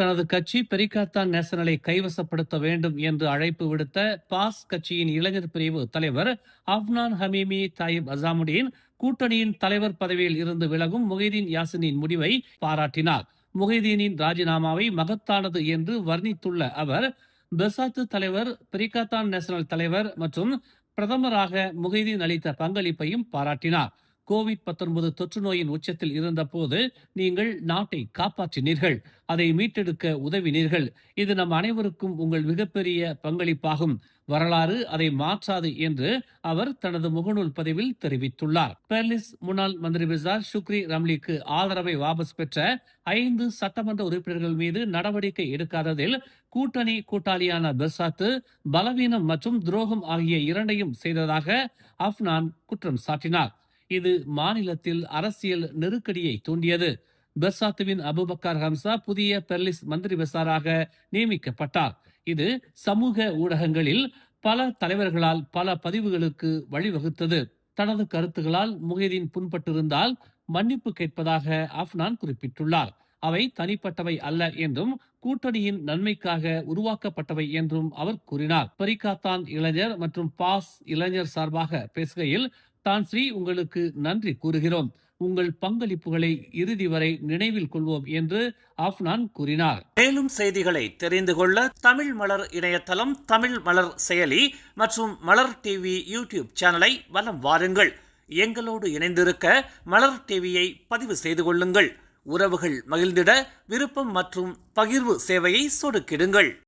தனது கட்சி பெரிகாத்தான் நேஷனலை கைவசப்படுத்த வேண்டும் என்று அழைப்பு விடுத்த பாஸ் கட்சியின் இளைஞர் பிரிவு தலைவர் அப்னான் ஹமீமி தாயிப் அசாமுடீன் கூட்டணியின் தலைவர் பதவியில் இருந்து விலகும் முகைதீன் யாசினின் முடிவை பாராட்டினார். முகைதீனின் ராஜினாமாவை மகத்தானது என்று வர்ணித்துள்ள அவர், பெசாத்து தலைவர், பெரிகாத்தான் நேஷனல் தலைவர் மற்றும் பிரதமராக முகைதீன் அளித்த பங்களிப்பையும் பாராட்டினார். கோவிட்-19 தொற்று நோயின் உச்சத்தில் இருந்தபோது நீங்கள் நாட்டை காப்பாற்றினீர்கள், அதை மீட்டெடுக்க உதவினீர்கள். இது நம் அனைவருக்கும் உங்கள் மிகப்பெரிய பங்களிப்பாகும். வரலாறு அதை மாற்றாது என்று அவர் தனது முகநூல் பதிவில் தெரிவித்துள்ளார். பெர்லிஸ் முன்னாள் மந்திரி பிசார் ஷுக்ரி ரம்லிக்கு ஆதரவை வாபஸ் பெற்ற 5 சட்டமன்ற உறுப்பினர்கள் மீது நடவடிக்கை எடுக்காததில் கூட்டணி கூட்டாளியான பெர்சாத்து பலவீனம் மற்றும் துரோகம் ஆகிய இரண்டையும் செய்ததாக அப்னான் குற்றம் சாட்டினார். இது மாநிலத்தில் அரசியல் நெருக்கடியை தூண்டியது. பெர்சாத்துவின் அபுபக்கர் ஹம்சா புதிய பெர்லிஸ் மந்திரி பெசாராக நியமிக்கப்பட்டார். இது சமூக ஊடகங்களில் பல தலைவர்களால் பல பதிவுகளுக்கு வழிவகுத்தது. தனது கருத்துகளால் முகைதீன் புண்பட்டிருந்தால் மன்னிப்பு கேட்பதாக அப்னான் குறிப்பிட்டுள்ளார். அவை தனிப்பட்டவை அல்ல என்றும் கூட்டணியின் நன்மைக்காக உருவாக்கப்பட்டவை என்றும் அவர் கூறினார். பெரிகாத்தான் இளைஞர் மற்றும் பாஸ் இளைஞர் சார்பாக பேசுகையில், தான் ஸ்ரீ உங்களுக்கு நன்றி கூறுகிறோம். உங்கள் பங்களிப்புகளை இறுதி வரை நினைவில் கொள்வோம் என்று அப்னான் கூறினார். மேலும் செய்திகளை தெரிந்து கொள்ள தமிழ் மலர் இணையதளம், தமிழ் மலர் செயலி மற்றும் மலர் டிவி யூடியூப் சேனலை வலம் வாருங்கள். எங்களோடு இணைந்திருக்க மலர் டிவியை பதிவு செய்து கொள்ளுங்கள். உறவுகள் மகிழ்ந்திட விருப்பம் மற்றும் பகிர்வு சேவையை சொடுக்கிடுங்கள்.